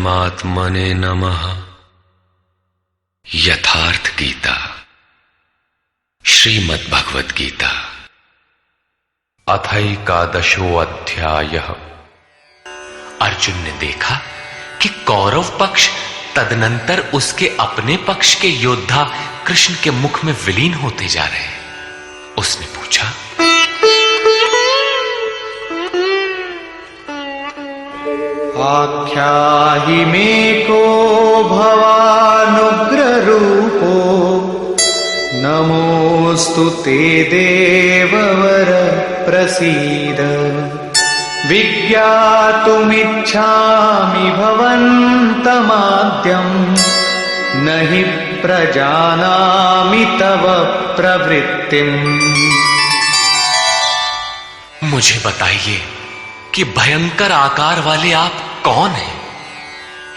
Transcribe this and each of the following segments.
परमात्मने नमः। यथार्थ गीता, श्रीमद् भगवद गीता, अथैकादशो अध्यायः। अर्जुन ने देखा कि कौरव पक्ष तदनंतर उसके अपने पक्ष के योद्धा कृष्ण के मुख में विलीन होते जा रहे हैं। उसने पूछा, आख्याहि मे को भवानुग्र रूपो, नमोस्तु ते देववर प्रसीद। विज्ञातुमिच्छामि भवन्तमाद्यं, न हि प्रजानामि तव प्रवृत्तिम्। मुझे बताइए कि भयंकर आकार वाले आप कौन हैं?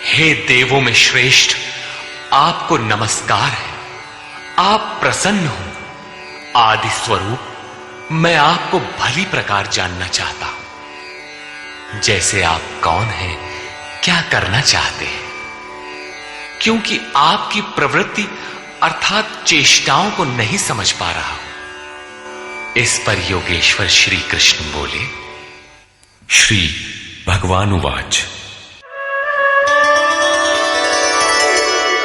हे देवों में श्रेष्ठ, आपको नमस्कार है। आप प्रसन्न हो। आदि स्वरूप, मैं आपको भली प्रकार जानना चाहता हूं। जैसे आप कौन हैं, क्या करना चाहते हैं? क्योंकि आपकी प्रवृत्ति अर्थात चेष्टाओं को नहीं समझ पा रहा हूं। इस पर योगेश्वर श्री कृष्ण बोले। श्री भगवान उवाच,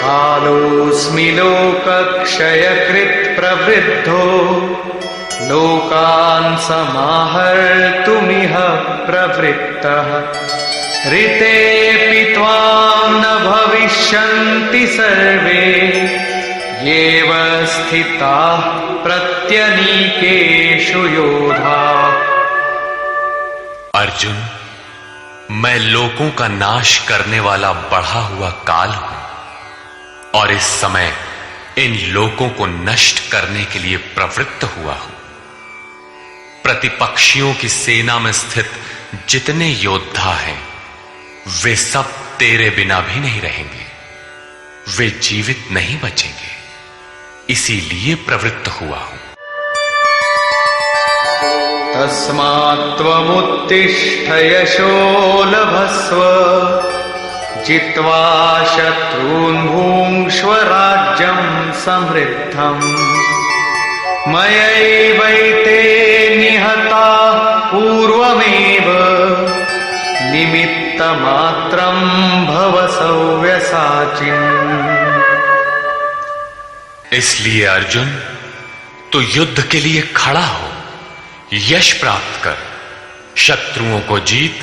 कालोऽस्मि लोकक्षयकृत् प्रवृद्धो, लोकान् समाहर्तुमिह प्रवृत्तः। ऋतेऽपि त्वां न भविष्यन्ति सर्वे, येव स्थिताः प्रत्यनीकेषु योधाः। अर्जुन, मैं लोकों का नाश करने वाला बढ़ा हुआ काल हूं और इस समय इन लोकों को नष्ट करने के लिए प्रवृत्त हुआ हूं। प्रतिपक्षियों की सेना में स्थित जितने योद्धा हैं, वे सब तेरे बिना भी नहीं रहेंगे। वे जीवित नहीं बचेंगे, इसीलिए प्रवृत्त हुआ हूं। तस्मात्त्वमुत्तिष्ठ यशो लभस्व, जित्वा शत्रून् भुङ्क्ष्व राज्यं समृद्धम्। मयैवैते निहताः पूर्वमेव, निमित्तमात्रं भव सव्यसाचिन्। इसलिए अर्जुन, तो युद्ध के लिए खड़ा हो, यश प्राप्त कर, शत्रुओं को जीत,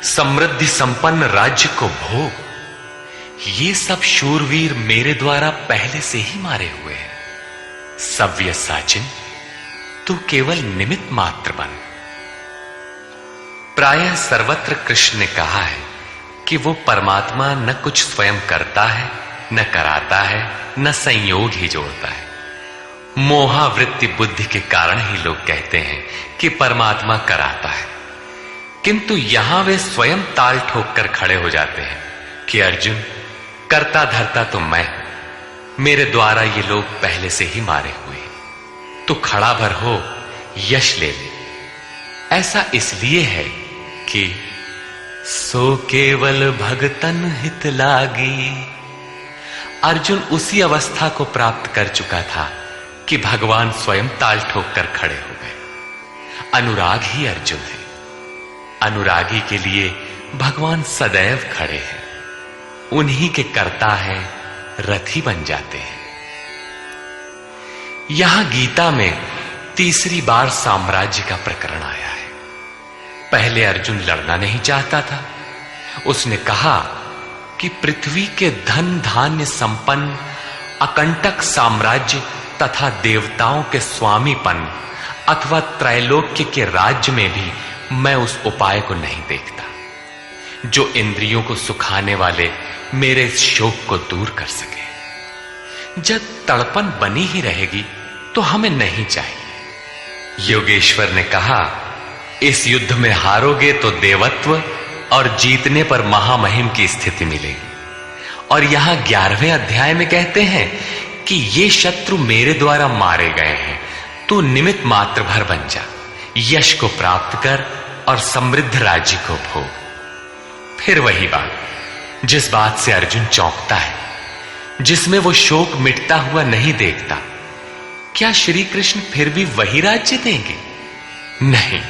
समृद्धि संपन्न राज्य को भोग। ये सब शूरवीर मेरे द्वारा पहले से ही मारे हुए हैं। सव्यसाचिन, तू केवल निमित्त मात्र बन। प्रायः सर्वत्र कृष्ण ने कहा है कि वो परमात्मा न कुछ स्वयं करता है, न कराता है, न संयोग ही जोड़ता है। मोहावृत्ति बुद्धि के कारण ही लोग कहते हैं कि परमात्मा कराता है, किंतु यहां वे स्वयं ताल ठोक कर खड़े हो जाते हैं कि अर्जुन, करता धरता तो मैं हूं, मेरे द्वारा ये लोग पहले से ही मारे हुए हैं। तू खड़ा भर हो, यश ले ले। ऐसा इसलिए है कि सो केवल भगतन हित लागी। अर्जुन उसी अवस्था को प्राप्त कर चुका था कि भगवान स्वयं ताल ठोक कर खड़े हो गए। अनुराग ही अर्जुन है। अनुरागी के लिए भगवान सदैव खड़े हैं। उन्हीं के कर्ता है, रथी बन जाते हैं। यहां गीता में तीसरी बार साम्राज्य का प्रकरण आया है। पहले अर्जुन लड़ना नहीं चाहता था। उसने कहा कि पृथ्वी के धन धान्य संपन्न अकंटक साम्राज्य तथा देवताओं के स्वामीपन अथवा त्रैलोक्य के राज्य में भी मैं उस उपाय को नहीं देखता जो इंद्रियों को सुखाने वाले मेरे शोक को दूर कर सके। जब तड़पन बनी ही रहेगी तो हमें नहीं चाहिए। योगेश्वर ने कहा, इस युद्ध में हारोगे तो देवत्व और जीतने पर महामहिम की स्थिति मिलेगी। और यहां 11वें अध्याय में कहते हैं कि ये शत्रु मेरे द्वारा मारे गए हैं, तू निमित्त मात्र भर बन जा, यश को प्राप्त कर और समृद्ध राज्य को भोग। फिर वही बात, जिस बात से अर्जुन चौंकता है, जिसमें वो शोक मिटता हुआ नहीं देखता, क्या श्री कृष्ण फिर भी वही राज्य देंगे? नहीं,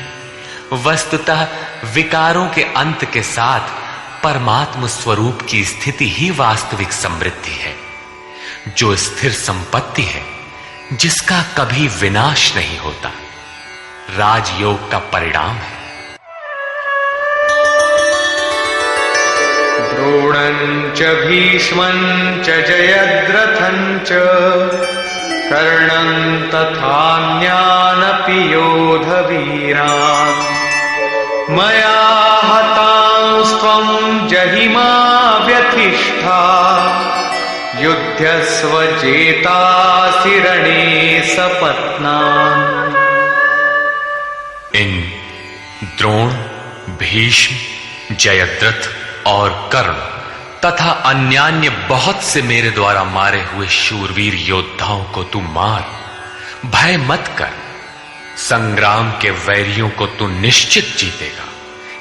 वस्तुतः विकारों के अंत के साथ परमात्म स्वरूप की स्थिति ही वास्तविक समृद्धि है, जो स्थिर संपत्ति है, जिसका कभी विनाश नहीं होता, राजयोग का परिणाम है। द्रोणं च भीष्मं च जयद्रथं च कर्णं तथान्यानपि योधवीरान् मया हतांस्त्वं जहिमा व्यथिष्ठा युध्यस्व जेतासि रणे सपत्नान्। इन द्रोण, भीष्म, जयद्रथ और कर्ण तथा अन्यान्य बहुत से मेरे द्वारा मारे हुए शूरवीर योद्धाओं को तू मार, भय मत कर। संग्राम के वैरियों को तू निश्चित जीतेगा,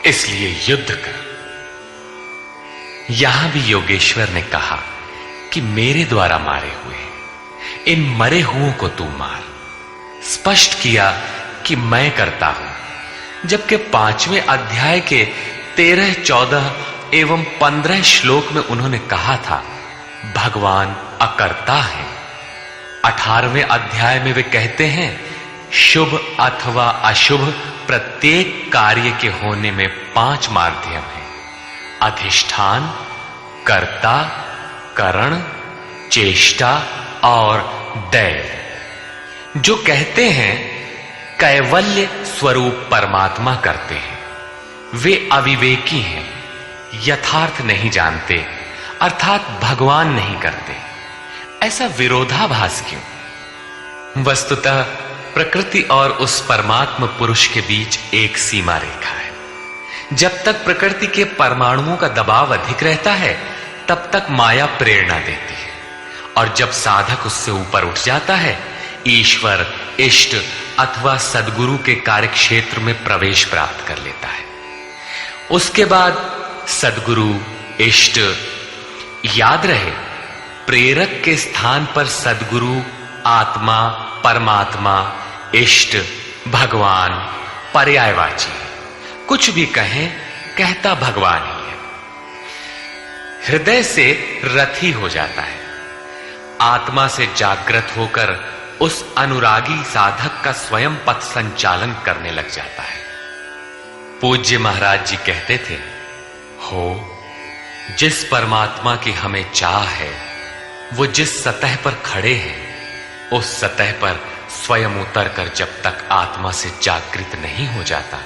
इसलिए युद्ध कर। यहां भी योगेश्वर ने कहा कि मेरे द्वारा मारे हुए इन मरे हुओं को तू मार। स्पष्ट किया कि मैं करता हूं, जबकि 5वें अध्याय के 13, 14 एवं 15 श्लोक में उन्होंने कहा था भगवान अकर्ता है। 18वें अध्याय में वे कहते हैं शुभ अथवा अशुभ प्रत्येक कार्य के होने में 5 माध्यम हैं: अधिष्ठान, कर्ता, करण, चेष्टा और दैव। जो कहते हैं कैवल्य स्वरूप परमात्मा करते हैं, वे अविवेकी हैं, यथार्थ नहीं जानते, अर्थात भगवान नहीं करते। ऐसा विरोधाभास क्यों? वस्तुतः प्रकृति और उस परमात्म पुरुष के बीच एक सीमा रेखा है। जब तक प्रकृति के परमाणुओं का दबाव अधिक रहता है, तब तक माया प्रेरणा देती है, और जब साधक उससे ऊपर उठ जाता है, ईश्वर, इष्ट अथवा सद्गुरु के कार्यक्षेत्र में प्रवेश प्राप्त कर लेता है। उसके बाद सद्गुरु, इष्ट, याद रहे प्रेरक के स्थान पर सद्गुरु, आत्मा, परमात्मा, इष्ट, भगवान पर्यायवाची। कुछ भी कहें, कहता भगवान ही है। हृदय से रथी हो जाता है, आत्मा से जागृत होकर उस अनुरागी साधक का स्वयं पथ संचालन करने लग जाता है। पूज्य महाराज जी कहते थे, हो जिस परमात्मा की हमें चाह है, वो जिस सतह पर खड़े हैं, उस सतह पर स्वयं उतरकर जब तक आत्मा से जागृत नहीं हो जाता,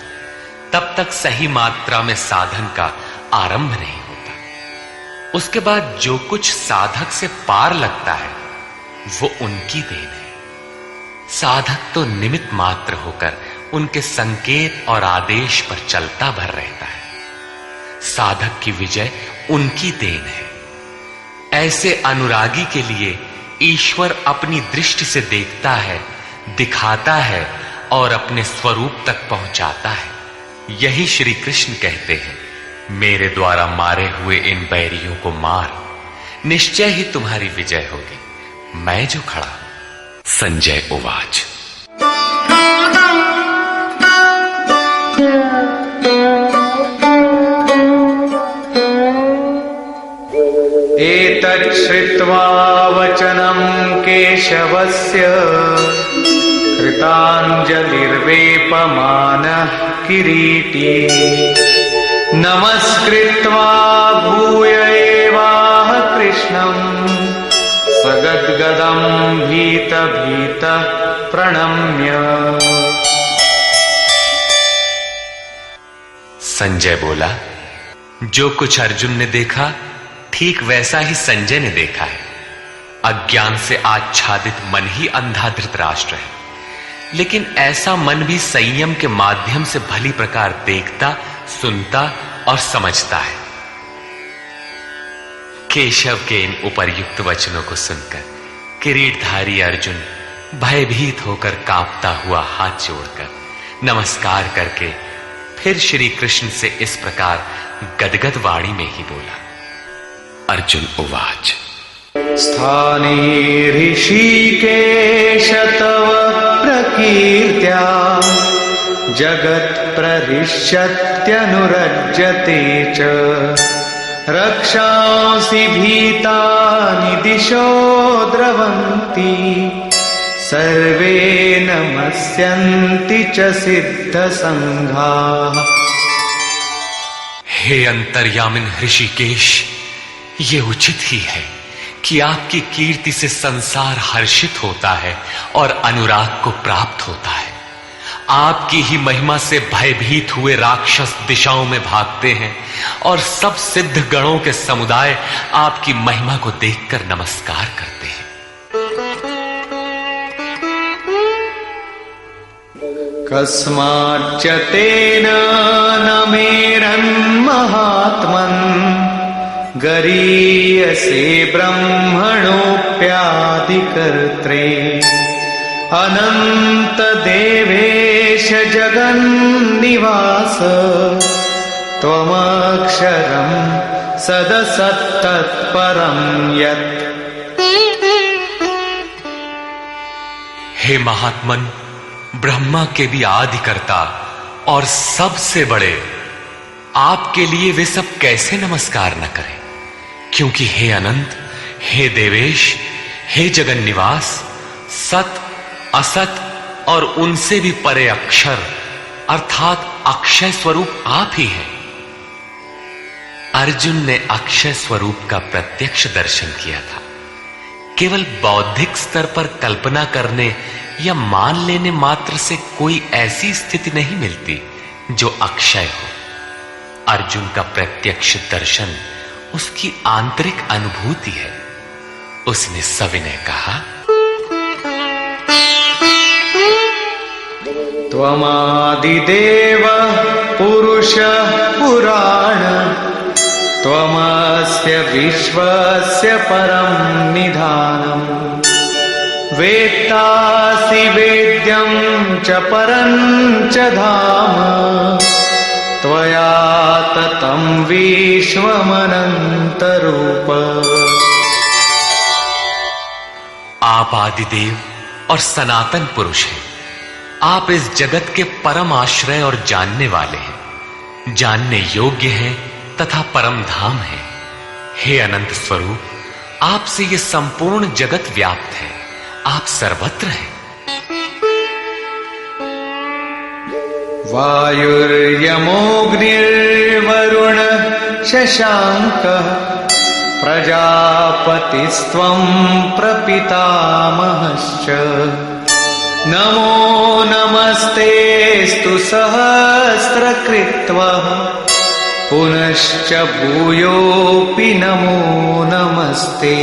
तब तक सही मात्रा में साधन का आरंभ नहीं होता। उसके बाद जो कुछ साधक से पार लगता है, वो उनकी देन है। साधक तो निमित्त मात्र होकर उनके संकेत और आदेश पर चलता भर रहता है। साधक की विजय उनकी देन है। ऐसे अनुरागी के लिए ईश्वर अपनी दृष्टि से देखता है, दिखाता है और अपने स्वरूप तक पहुंचाता है। यही श्री कृष्ण कहते हैं, मेरे द्वारा मारे हुए इन बैरियों को मार, निश्चय ही तुम्हारी विजय होगी, मैं जो खड़ा हूं। संजय उवाच। एतत् श्रुत्वा वचनं केशवस्य कृताञ्जलिर्वेपमानः किरीटी नमस्कृत्वा भूय एवाह कृष्णं सगद्गदं भीत प्रणम्य। संजय बोला, जो कुछ अर्जुन ने देखा ठीक वैसा ही संजय ने देखा है। अज्ञान से आच्छादित मन ही अंधा धृतराष्ट्र है, लेकिन ऐसा मन भी संयम के माध्यम से भली प्रकार देखता, सुनता और समझता है। केशव के इन उपर्युक्त वचनों को सुनकर किरीटधारी अर्जुन भयभीत होकर कांपता हुआ हाथ जोड़कर नमस्कार करके फिर श्री कृष्ण से इस प्रकार गदगद वाणी में ही बोला, अर्जुन उवाच। स्थाने ऋषिकेश तव प्रकीर्त्या जगत्प्रहृष्यत्यनुरज्यते च रक्षांसि भीतानि दिशो द्रवन्ति सर्वे नमस्यन्ति च सिद्धसंघाः। हे अंतर्यामिन ऋषिकेश, ये उचित ही है कि आपकी कीर्ति से संसार हर्षित होता है और अनुराग को प्राप्त होता है। आपकी ही महिमा से भयभीत हुए राक्षस दिशाओं में भागते हैं और सब सिद्ध गणों के समुदाय आपकी महिमा को देखकर नमस्कार करते हैं। कस्माच्च तेन न मेरन्महात्मन् गरीयसे ब्रह्मणोऽप्यादिकर्त्रे अनन्तदेवेश जगन्निवास त्वमक्षरं सदसत्तत्परं यत्। हे महात्मन, ब्रह्मा के भी आदिकर्ता और सबसे बड़े, आपके लिए वे सब कैसे नमस्कार न करें, क्योंकि हे अनंत, हे देवेश, हे जगन्निवास, सत, असत और उनसे भी परे अक्षर अर्थात अक्षय स्वरूप आप ही हैं। अर्जुन ने अक्षय स्वरूप का प्रत्यक्ष दर्शन किया था। केवल बौद्धिक स्तर पर कल्पना करने या मान लेने मात्र से कोई ऐसी स्थिति नहीं मिलती जो अक्षय हो। अर्जुन का प्रत्यक्ष दर्शन उसकी आंतरिक अनुभूति है। उसने सविनय कहा, त्वमादिदेव पुरुषः पुराण त्वमस्य विश्वस्य परं निधानम् वेत्तासि वेद्यं च परं च धाम त्वया ततं विश्वमनन्तरूप। आप आदिदेव और सनातन पुरुष हैं। आप इस जगत के परम आश्रय और जानने वाले हैं, जानने योग्य हैं तथा परम धाम है। हे अनंत स्वरूप, आपसे ये संपूर्ण जगत व्याप्त है, आप सर्वत्र हैं। वायुर्यमोऽग्निर्वरुण शशाङ्कः प्रजापतिस्त्वं प्रपितामहश्च नमो नमस्तेऽस्तु सहस्रकृत्वः पुनश्च भूयोऽपि नमो नमस्ते।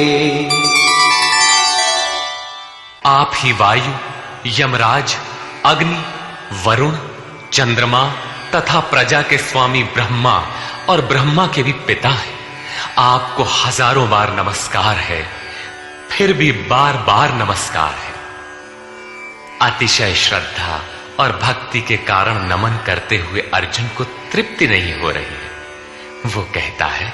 आप ही वायु, यमराज, अग्नि, वरुण, चंद्रमा तथा प्रजा के स्वामी ब्रह्मा और ब्रह्मा के भी पिता हैं। आपको हजारों बार नमस्कार है, फिर भी बार बार नमस्कार है। अतिशय श्रद्धा और भक्ति के कारण नमन करते हुए अर्जुन को तृप्ति नहीं हो रही है। वो कहता है,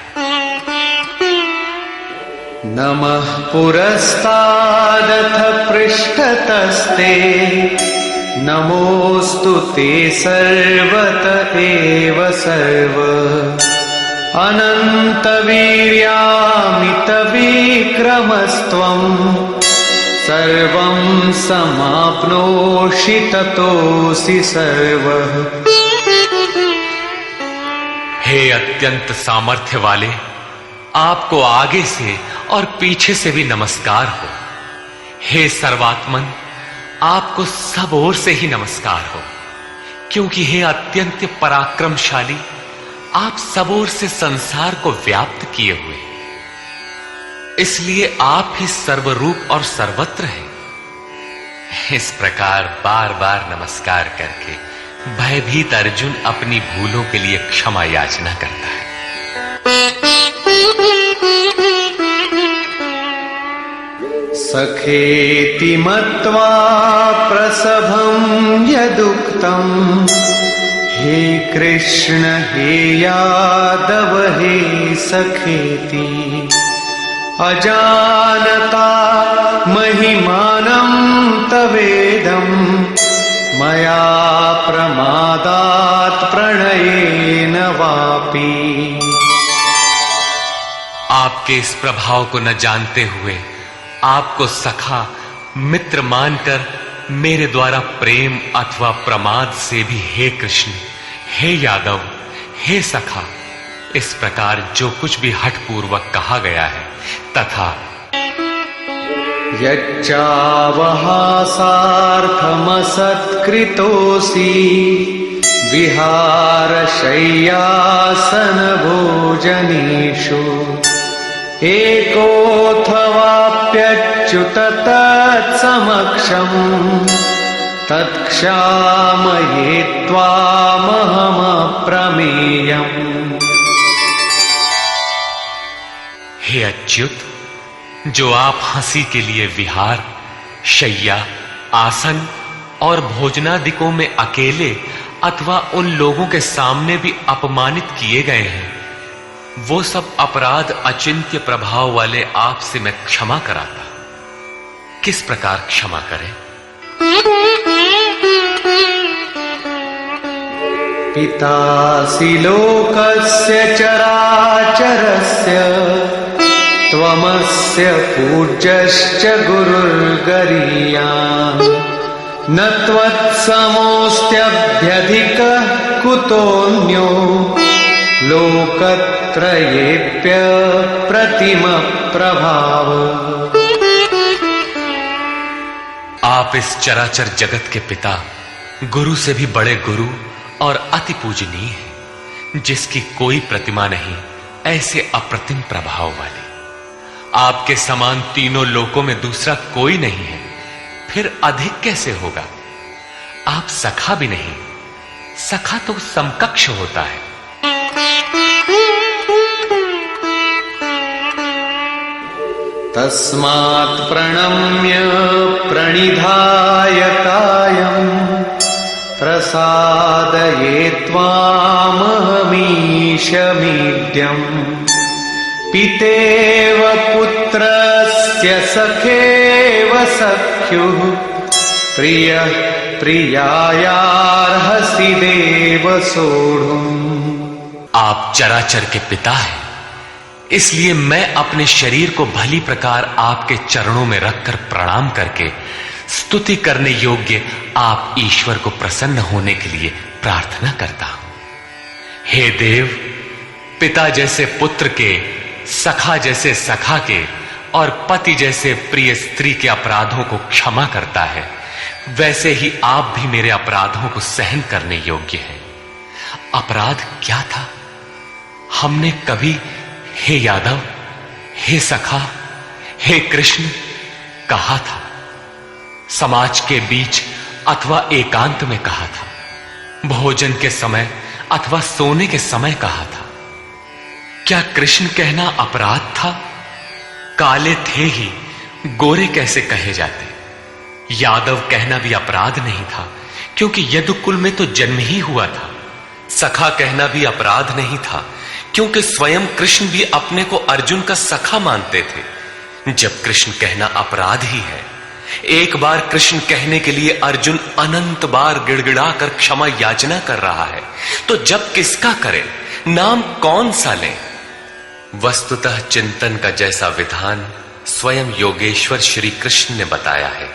नमः पुरस्तादथ पृष्ठतस्ते नमोऽस्तु ते सर्वत एव सर्व अनन्तवीर्यामितविक्रमस्त्वं सर्वं समाप्नोषि ततोऽसि सर्वः। हे अत्यंत सामर्थ्य वाले, आपको आगे से और पीछे से भी नमस्कार हो। हे सर्वात्मन, आपको सब ओर से ही नमस्कार हो, क्योंकि हे अत्यंत पराक्रमशाली, आप सब ओर से संसार को व्याप्त किए हुए, इसलिए आप ही सर्वरूप और सर्वत्र हैं। इस प्रकार बार बार नमस्कार करके भयभीत अर्जुन अपनी भूलों के लिए क्षमा याचना करता है। सखेति मत्वा प्रसभं यदुक्तं हे कृष्ण हे यादव हे सखेति अजानता महिमानं तवेदं मया प्रमादात् प्रणयेन वापि। आपके इस प्रभाव को न जानते हुए आपको सखा मित्र मानकर मेरे द्वारा प्रेम अथवा प्रमाद से भी हे कृष्ण, हे यादव, हे सखा, इस प्रकार जो कुछ भी हठपूर्वक कहा गया है तथा यच्चावहासार्थमसत्कृतोऽसि विहारशय्यासनभोजनेषु एकोऽथवाप्यच्युत तत्समक्षम् तत्क्षामये त्वामहमप्रमेयम्। हे अच्युत, जो आप हंसी के लिए विहार, शैया, आसन और भोजनादिकों में अकेले अथवा उन लोगों के सामने भी अपमानित किए गए हैं, वो सब अपराध अचिंत्य प्रभाव वाले आपसे मैं क्षमा कराता। किस प्रकार क्षमा करें? पितासि लोकस्य चराचरस्य त्वमस्य पूज्यश्च गुरुर्गरीयान् न त्वत्समोऽस्त्यभ्यधिकः कुतोऽन्यो लोकत्रयेऽप्य प्रतिमप्रभाव। आप इस चराचर जगत के पिता, गुरु से भी बड़े गुरु और अति पूजनीय हैं, जिसकी कोई प्रतिमा नहीं, ऐसे अप्रतिम प्रभाव वाले। आपके समान तीनों लोकों में दूसरा कोई नहीं है, फिर अधिक कैसे होगा? आप सखा भी नहीं, सखा तो समकक्ष होता है। तस्मात् प्रणम्य प्रणिधाय कायं प्रसादये त्वामहमीशमीड्यम्। पितेव पुत्रस्य सखेव सख्युः प्रियः प्रियायार्हसि देव सोढुम्। आप चराचर के पिता हैं, इसलिए मैं अपने शरीर को भली प्रकार आपके चरणों में रखकर प्रणाम करके स्तुति करने योग्य आप ईश्वर को प्रसन्न होने के लिए प्रार्थना करता हूं। हे देव, पिता जैसे पुत्र के, सखा जैसे सखा के और पति जैसे प्रिय स्त्री के अपराधों को क्षमा करता है, वैसे ही आप भी मेरे अपराधों को सहन करने योग्य हैं। अपराध क्या था? हमने कभी हे यादव, हे सखा, हे कृष्ण कहा था? समाज के बीच अथवा एकांत में कहा था? भोजन के समय अथवा सोने के समय कहा था? क्या कृष्ण कहना अपराध था? काले थे ही, गोरे कैसे कहे जाते? यादव कहना भी अपराध नहीं था, क्योंकि यदुकुल में तो जन्म ही हुआ था। सखा कहना भी अपराध नहीं था, क्योंकि स्वयं कृष्ण भी अपने को अर्जुन का सखा मानते थे। जब कृष्ण कहना अपराध ही है, एक बार कृष्ण कहने के लिए अर्जुन अनंत बार गिड़गिड़ाकर क्षमा याचना कर रहा है, तो जब किसका करे, नाम कौन सा ले? वस्तुतः चिंतन का जैसा विधान स्वयं योगेश्वर श्री कृष्ण ने बताया है,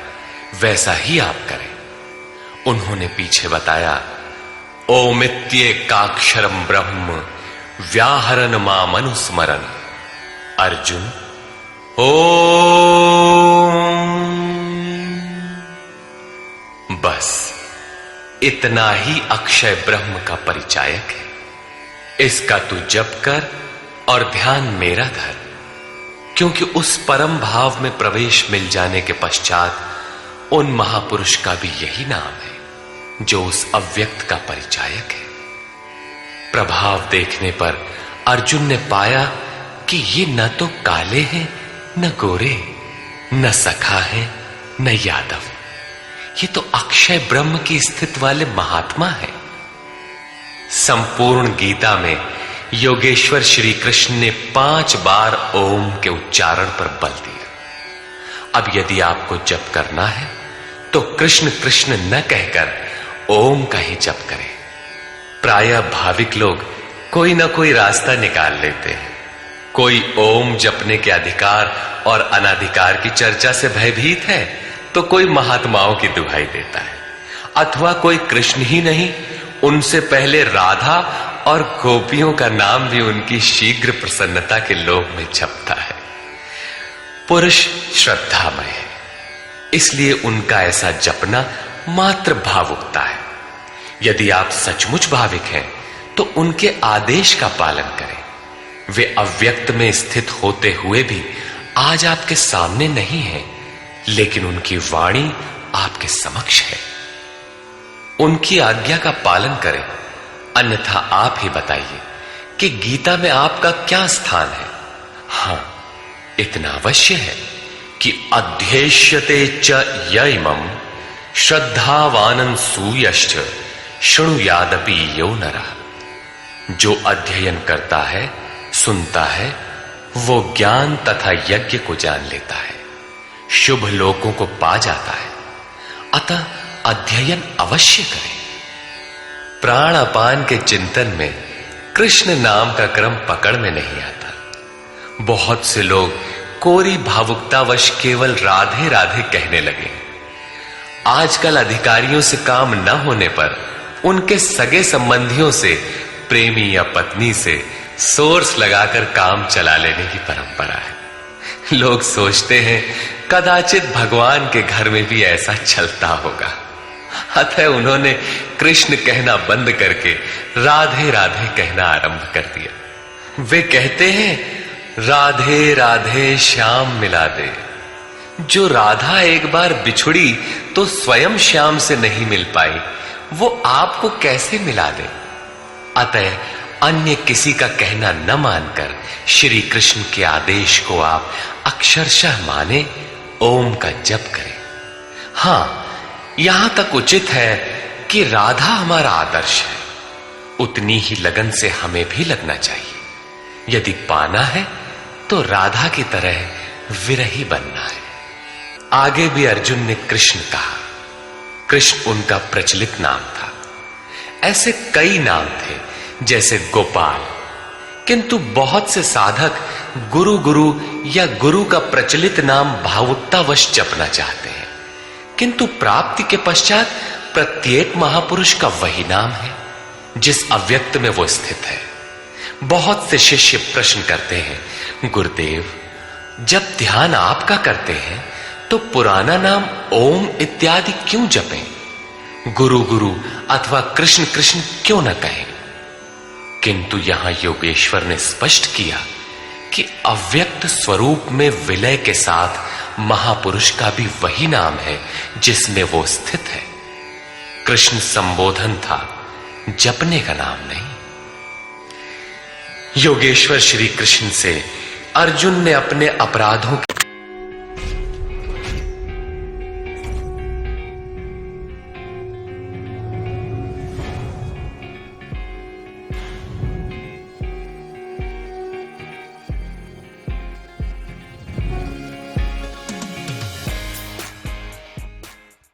वैसा ही आप करें। उन्होंने पीछे बताया, ओमित्येकाक्षरम ब्रह्म व्याहरन मामनुस्मरन। अर्जुन, ओम। बस इतना ही अक्षय ब्रह्म का परिचायक है। इसका तू जप कर और ध्यान मेरा धर, क्योंकि उस परम भाव में प्रवेश मिल जाने के पश्चात उन महापुरुष का भी यही नाम है, जो उस अव्यक्त का परिचायक है। प्रभाव देखने पर अर्जुन ने पाया कि ये न तो काले हैं, न गोरे, न सखा है, न यादव, ये तो अक्षय ब्रह्म की स्थित वाले महात्मा है। संपूर्ण गीता में योगेश्वर श्री कृष्ण ने 5 बार ओम के उच्चारण पर बल दिया। अब यदि आपको जप करना है तो कृष्ण कृष्ण न कहकर ओम का ही जप करें। प्रायः भाविक लोग कोई ना कोई रास्ता निकाल लेते हैं। कोई ओम जपने के अधिकार और अनाधिकार की चर्चा से भयभीत है तो कोई महात्माओं की दुहाई देता है, अथवा कोई कृष्ण ही नहीं, उनसे पहले राधा और गोपियों का नाम भी उनकी शीघ्र प्रसन्नता के लोभ में जपता है। पुरुष श्रद्धामय है, इसलिए उनका ऐसा जपना मात्र भावुकता है। यदि आप सचमुच भाविक हैं तो उनके आदेश का पालन करें। वे अव्यक्त में स्थित होते हुए भी आज आपके सामने नहीं है, लेकिन उनकी वाणी आपके समक्ष है। उनकी आज्ञा का पालन करें, अन्यथा आप ही बताइए कि गीता में आपका क्या स्थान है। हां, इतना अवश्य है कि अध्येष्यते च य इमं श्रद्धावानं सूयश्च शृणुयादपि यो नरः। जो अध्ययन करता है, सुनता है, वो ज्ञान तथा यज्ञ को जान लेता है, शुभ लोकों को पा जाता है। अतः अध्ययन अवश्य करें। प्राण अपान के चिंतन में कृष्ण नाम का क्रम पकड़ में नहीं आता। बहुत से लोग कोरी भावुकतावश केवल राधे राधे कहने लगे। आजकल अधिकारियों से काम न होने पर उनके सगे संबंधियों से, प्रेमी या पत्नी से सोर्स लगाकर काम चला लेने की परंपरा है। लोग सोचते हैं कदाचित भगवान के घर में भी ऐसा चलता होगा, अतः उन्होंने कृष्ण कहना बंद करके राधे राधे कहना आरंभ कर दिया। वे कहते हैं राधे राधे श्याम मिला दे। जो राधा एक बार बिछुड़ी तो स्वयं श्याम से नहीं मिल पाई, वो आपको कैसे मिला दे। अतः अन्य किसी का कहना न मानकर श्री कृष्ण के आदेश को आप अक्षरशः माने, ओम का जप करें। हां, यहां तक उचित है कि राधा हमारा आदर्श है, उतनी ही लगन से हमें भी लगना चाहिए। यदि पाना है तो राधा की तरह विरही बनना है। आगे भी अर्जुन ने कृष्ण कहा। कृष्ण उनका प्रचलित नाम था। ऐसे कई नाम थे जैसे गोपाल, किंतु बहुत से साधक गुरु गुरु या गुरु का प्रचलित नाम भावुकतावश जपना चाहते हैं, किंतु प्राप्ति के पश्चात प्रत्येक महापुरुष का वही नाम है जिस अव्यक्त में वो स्थित है। बहुत से शिष्य प्रश्न करते हैं, गुरुदेव जब ध्यान आपका करते हैं तो पुराना नाम ओम इत्यादि क्यों जपें? गुरु गुरु अथवा कृष्ण कृष्ण क्यों न कहें? किंतु यहां योगेश्वर ने स्पष्ट किया कि अव्यक्त स्वरूप में विलय के साथ महापुरुष का भी वही नाम है जिसमें वो स्थित है। कृष्ण संबोधन था, जपने का नाम नहीं। योगेश्वर श्री कृष्ण से अर्जुन ने अपने अपराधों